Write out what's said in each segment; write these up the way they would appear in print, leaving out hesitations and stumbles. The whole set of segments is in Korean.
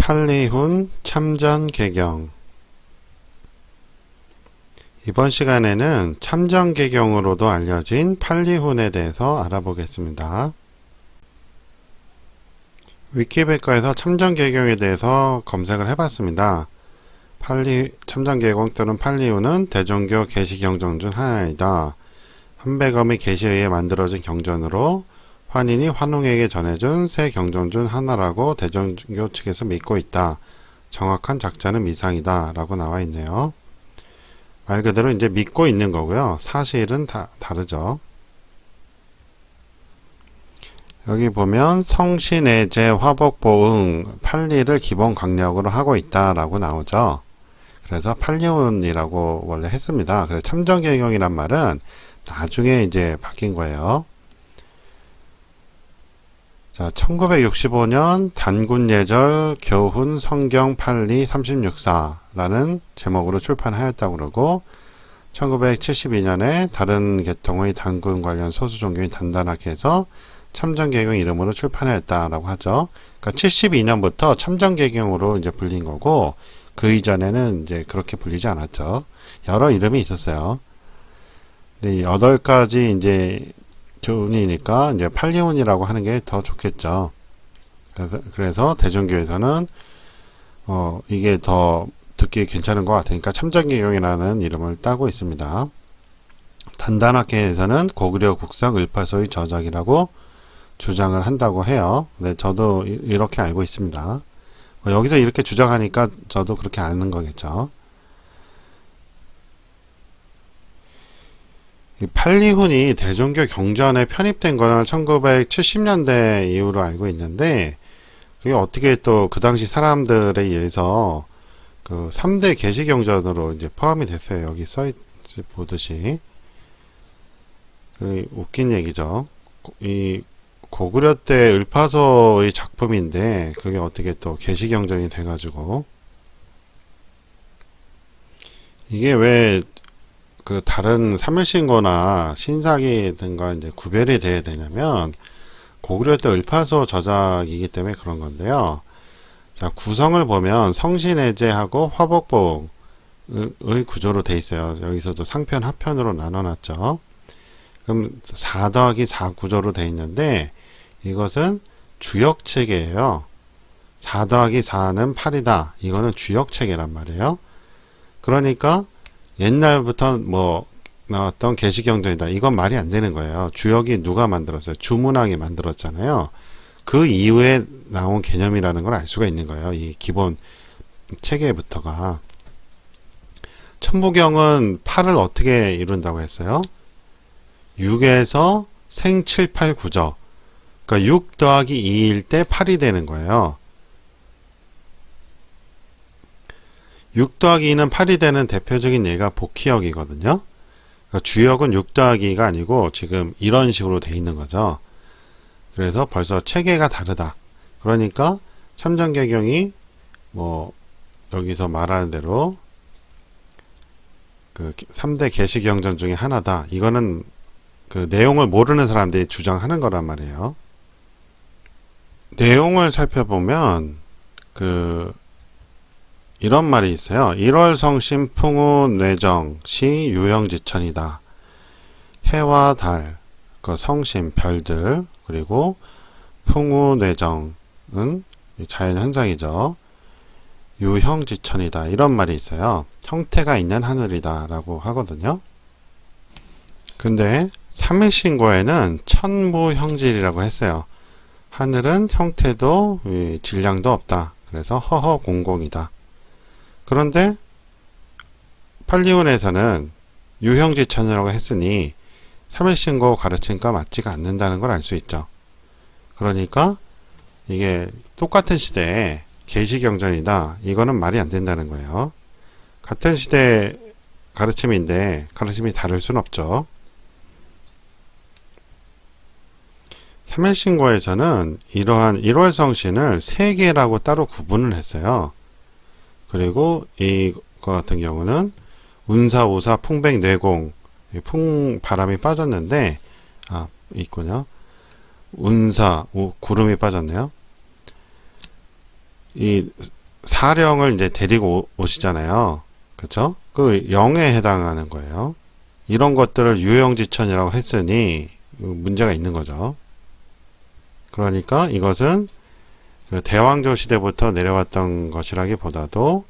판리훈 참전개경. 이번 시간에는 참전개경으로도 알려진 판리훈에 대해서 알아보겠습니다. 위키백과에서 참전개경에 대해서 검색을 해봤습니다. 참전개경 또는 판리훈은 대종교 계시경전 중 하나이다. 한배검의 계시에 의해 만들어진 경전으로 환인이 환웅에게 전해준 새 경전 중 하나라고 대종교 측에서 믿고 있다. 정확한 작자는 미상이다 라고 나와 있네요. 말 그대로 이제 믿고 있는 거고요. 사실은 다르죠. 여기 보면 성신애제 화복보응 판리를 기본 강력으로 하고 있다 라고 나오죠. 그래서 판리훈이라고 원래 했습니다. 그래서 참전개경이란 말은 나중에 이제 바뀐 거예요. 자, 1965년 단군예절 교훈 성경 판리 36사라는 제목으로 출판하였다고 그러고, 1972년에 다른 계통의 단군 관련 소수 종교인 단단하게 해서 참전개경 이름으로 출판하였다라고 하죠. 그러니까 72년부터 참전개경으로 이제 불린 거고, 그 이전에는 이제 그렇게 불리지 않았죠. 여러 이름이 있었어요. 근데 8가지 이제 교훈이니까 이제 판리훈이라고 하는 게 더 좋겠죠. 그래서 대종교에서는 이게 더 듣기 괜찮은 것 같으니까 참전개경이라는 이름을 따고 있습니다. 단단하게에서는 고구려 국성 을파소의 저작이라고 주장을 한다고 해요. 네, 저도 이렇게 알고 있습니다. 여기서 이렇게 주장하니까 저도 그렇게 아는 거겠죠. 판리훈이 대종교 경전에 편입된 거는 1970년대 이후로 알고 있는데, 그게 어떻게 또 그 당시 사람들에 의해서 그 3대 계시경전으로 이제 포함이 됐어요. 여기 써있지 보듯이. 그 웃긴 얘기죠. 이 고구려 때 을파소의 작품인데 그게 어떻게 또 계시경전이 돼가지고, 이게 왜 그 다른 삼일신고나 신사기 등과 이제 구별이 돼야 되냐면, 고구려 때 을파소 저작이기 때문에 그런 건데요. 자, 구성을 보면 성신애제하고 화복보응의 구조로 돼 있어요. 여기서도 상편 하편으로 나눠놨죠. 그럼 4 더하기 4 구조로 돼 있는데, 이것은 주역체계예요. 4 더하기 4는 8이다. 이거는 주역체계란 말이에요. 그러니까 옛날부터 나왔던 계시경전이다. 이건 말이 안 되는 거예요. 주역이 누가 만들었어요? 주문왕이 만들었잖아요. 그 이후에 나온 개념이라는 걸 알 수가 있는 거예요. 이 기본 체계부터가. 천부경은 8을 어떻게 이룬다고 했어요? 6에서 생 7, 8, 9죠. 그러니까 6 더하기 2일 때 8이 되는 거예요. 6 더하기 2는 8이 되는 대표적인 예가 복희역이거든요. 그러니까 주역은 6 더하기가 아니고 지금 이런 식으로 돼 있는 거죠. 그래서 벌써 체계가 다르다. 그러니까 참전개경이 여기서 말하는 대로 그 3대 계시경전 중에 하나다. 이거는 그 내용을 모르는 사람들이 주장하는 거란 말이에요. 내용을 살펴보면 이런 말이 있어요. 1월 성신 풍우 뇌정 시 유형지천이다. 해와 달, 그 성신, 별들, 그리고 풍우 뇌정은 자연현상이죠. 유형지천이다. 이런 말이 있어요. 형태가 있는 하늘이다 라고 하거든요. 근데 3일신고에는 천무형질이라고 했어요. 하늘은 형태도 질량도 없다. 그래서 허허공공이다. 그런데 판리훈에서는 유형지천이라고 했으니 3일신고 가르침과 맞지가 않는다는 걸 알 수 있죠. 그러니까 이게 똑같은 시대에 계시경전이다. 이거는 말이 안 된다는 거예요. 같은 시대 가르침인데 가르침이 다를 순 없죠. 3일신고에서는 이러한 1월 성신을 3개라고 따로 구분을 했어요. 그리고 이거 같은 경우는 운사, 오사, 풍백, 내공, 바람이 빠졌는데, 있군요. 운사, 구름이 빠졌네요. 이 사령을 이제 데리고 오시잖아요. 그쵸? 그 영에 해당하는 거예요. 이런 것들을 유형지천이라고 했으니 문제가 있는 거죠. 그러니까 이것은 그 대왕조 시대부터 내려왔던 것이라기보다도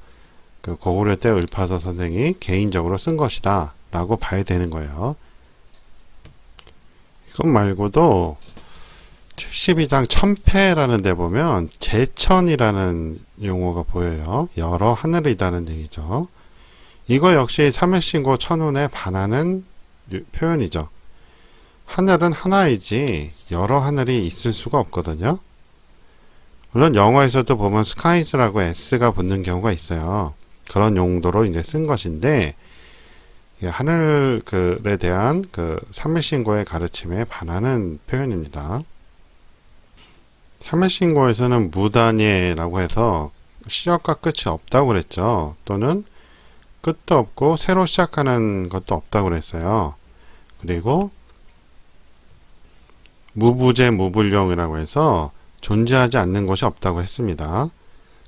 그 고구려 때 을파서 선생이 개인적으로 쓴 것이다 라고 봐야 되는 거예요. 이것 말고도 72장 천패라는 데 보면 제천이라는 용어가 보여요. 여러 하늘이라는 얘기죠. 이거 역시 삼일신고 천운에 반하는 표현이죠. 하늘은 하나이지 여러 하늘이 있을 수가 없거든요. 물론 영어에서도 보면 skies라고 s가 붙는 경우가 있어요. 그런 용도로 이제 쓴 것인데 하늘에 대한 그 삼일신고의 가르침에 반하는 표현입니다. 삼일신고에서는 무단예라고 해서 시작과 끝이 없다고 그랬죠. 또는 끝도 없고 새로 시작하는 것도 없다고 그랬어요. 그리고 무부재 무불용이라고 해서 존재하지 않는 것이 없다고 했습니다.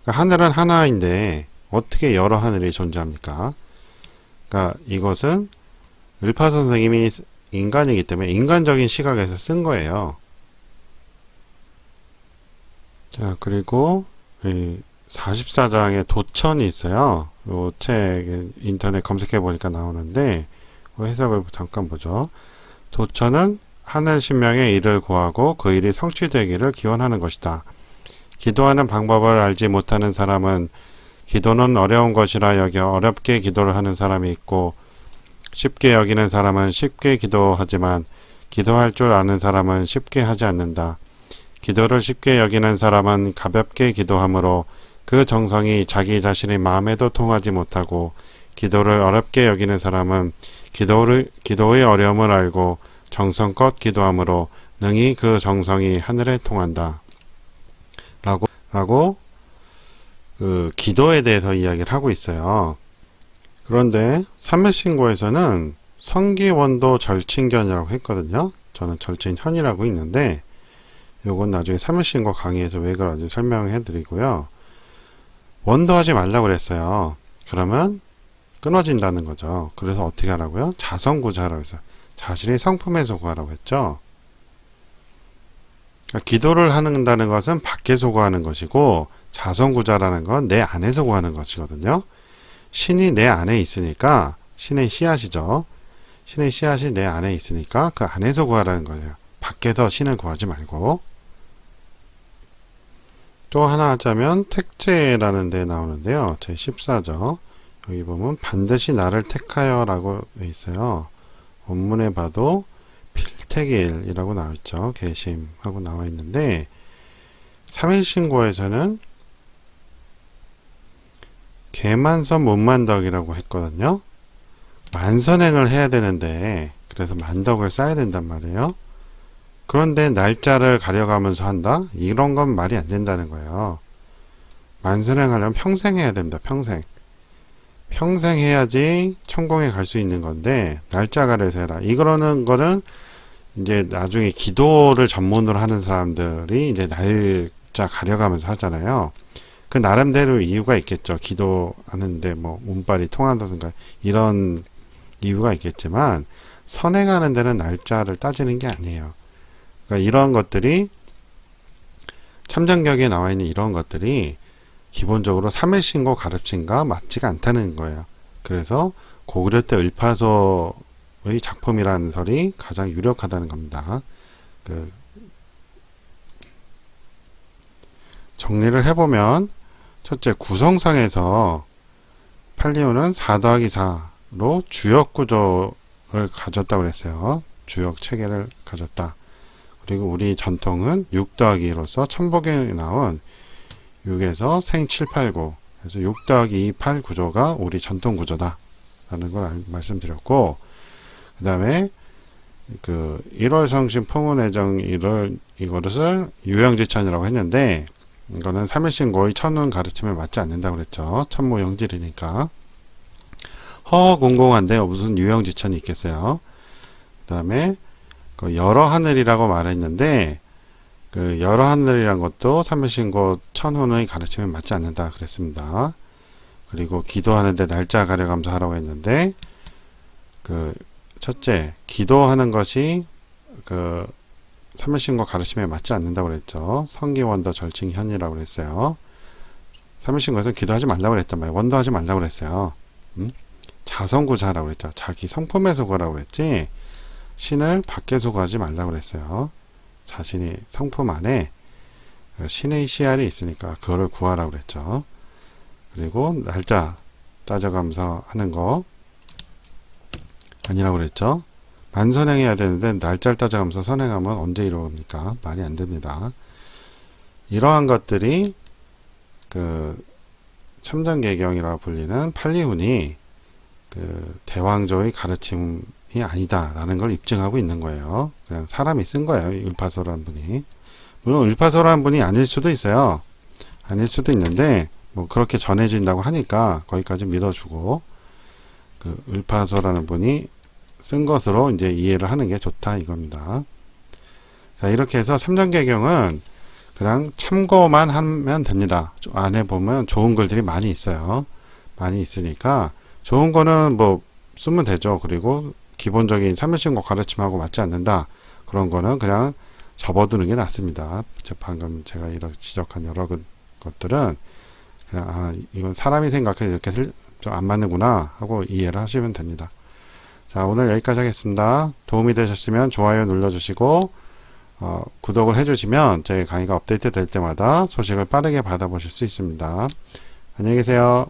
그러니까 하늘은 하나인데 어떻게 여러 하늘이 존재합니까? 그러니까 이것은 을파 선생님이 인간이기 때문에 인간적인 시각에서 쓴 거예요. 자, 그리고 44장에 도천이 있어요. 이 책 인터넷 검색해 보니까 나오는데 해석을 잠깐 보죠. 도천은 하늘 신명의 일을 구하고 그 일이 성취되기를 기원하는 것이다. 기도하는 방법을 알지 못하는 사람은 기도는 어려운 것이라 여겨 어렵게 기도를 하는 사람이 있고 쉽게 여기는 사람은 쉽게 기도하지만 기도할 줄 아는 사람은 쉽게 하지 않는다. 기도를 쉽게 여기는 사람은 가볍게 기도하므로 그 정성이 자기 자신의 마음에도 통하지 못하고 기도를 어렵게 여기는 사람은 기도의 어려움을 알고 정성껏 기도하므로 능히 그 정성이 하늘에 통한다. 라고 그 기도에 대해서 이야기를 하고 있어요. 그런데 삼일신고에서는 성기원도 절친견이라고 했거든요. 저는 절친현이라고 있는데 요건 나중에 삼일신고 강의에서 왜 그런지 설명해 드리고요. 원도하지 말라고 그랬어요. 그러면 끊어진다는 거죠. 그래서 어떻게 하라고요? 자성구자라고 했어요. 자신의 성품에서 구하라고 했죠. 그러니까 기도를 한다는 것은 밖에서 구하는 것이고 자성구자라는 건 내 안에서 구하는 것이거든요. 신이 내 안에 있으니까 신의 씨앗이죠. 신의 씨앗이 내 안에 있으니까 그 안에서 구하라는 거예요. 밖에서 신을 구하지 말고. 또 하나 하자면 택제라는 데 나오는데요. 제14죠. 여기 보면 반드시 나를 택하여 라고 돼 있어요. 원문에 봐도 필택일이라고 나와있죠. 개심하고 나와 있는데 삼일신고에서는 개만선 문만덕이라고 했거든요. 만선행을 해야 되는데 그래서 만덕을 쌓아야 된단 말이에요. 그런데 날짜를 가려가면서 한다? 이런 건 말이 안 된다는 거예요. 만선행하려면 평생 해야 됩니다. 평생. 평생 해야지 천공에 갈 수 있는 건데 날짜 가려서 해라. 이거라는 거는 이제 나중에 기도를 전문으로 하는 사람들이 이제 날짜 가려가면서 하잖아요. 그 나름대로 이유가 있겠죠. 기도하는데 뭐 운빨이 통한다든가 이런 이유가 있겠지만 선행하는 데는 날짜를 따지는 게 아니에요. 그러니까 이런 것들이 참정격에 나와 있는 이런 것들이 기본적으로 삼일신고 가르침과 맞지가 않다는 거예요. 그래서 고구려 때 을파서의 작품이라는 설이 가장 유력하다는 겁니다. 정리를 해보면 첫째, 구성상에서 팔리오는 4-4로 주역 구조를 가졌다고 그랬어요. 주역 체계를 가졌다. 그리고 우리 전통은 6-2로서 천복에 나온 6에서 생 7, 8, 9 그래서 6-2, 8 구조가 우리 전통 구조다 라는 걸 말씀드렸고 그 다음에 그 1월 성신 풍운해정 이것을 유형지천이라고 했는데 이거는 삼일신고의 천운 가르침에 맞지 않는다고 그랬죠. 천무영질이니까 허허공공한데 무슨 유형지천이 있겠어요. 그 다음에 여러 하늘이라고 말했는데 그 여러 하늘이란 것도 삼일신고 천훈의 가르침에 맞지 않는다 그랬습니다. 그리고 기도하는데 날짜 가려가면서 하라고 했는데 그 첫째 기도하는 것이 그 삼일신고 가르침에 맞지 않는다고 그랬죠. 성기원도 절칭현이라고 그랬어요. 삼일신고에서 기도하지 말라고 그랬단 말이에요. 원도하지 말라고 그랬어요. 자성구자라고 그랬죠. 자기 성품에 속으라고 그랬지 신을 밖에 속하지 말라고 그랬어요. 자신이 성품 안에 신의 씨알이 있으니까 그거를 구하라고 그랬죠. 그리고 날짜 따져가면서 하는 거 아니라고 그랬죠. 만선행해야 되는데 날짜를 따져가면서 선행하면 언제 이루어집니까? 말이 안 됩니다. 이러한 것들이 그 참전개경이라고 불리는 판리훈이 그 대왕조의 가르침이 아니다라는 걸 입증하고 있는 거예요. 그냥 사람이 쓴 거예요. 율파소라는 분이. 물론 율파소라는 분이 아닐 수도 있어요. 아닐 수도 있는데 뭐 그렇게 전해진다고 하니까 거기까지 믿어주고 그 율파소라는 분이 쓴 것으로 이제 이해를 하는 게 좋다 이겁니다. 자, 이렇게 해서 삼전개경은 그냥 참고만 하면 됩니다. 안에 보면 좋은 글들이 많이 있어요. 많이 있으니까 좋은 거는 뭐 쓰면 되죠. 그리고 기본적인 삼일신고 가르침하고 맞지 않는다. 그런 거는 그냥 접어두는 게 낫습니다. 방금 제가 이렇게 지적한 여러 것들은 그냥 이건 사람이 생각해 이렇게 좀 안 맞는구나 하고 이해를 하시면 됩니다. 자, 오늘 여기까지 하겠습니다. 도움이 되셨으면 좋아요 눌러주시고 구독을 해주시면 제 강의가 업데이트 될 때마다 소식을 빠르게 받아보실 수 있습니다. 안녕히 계세요.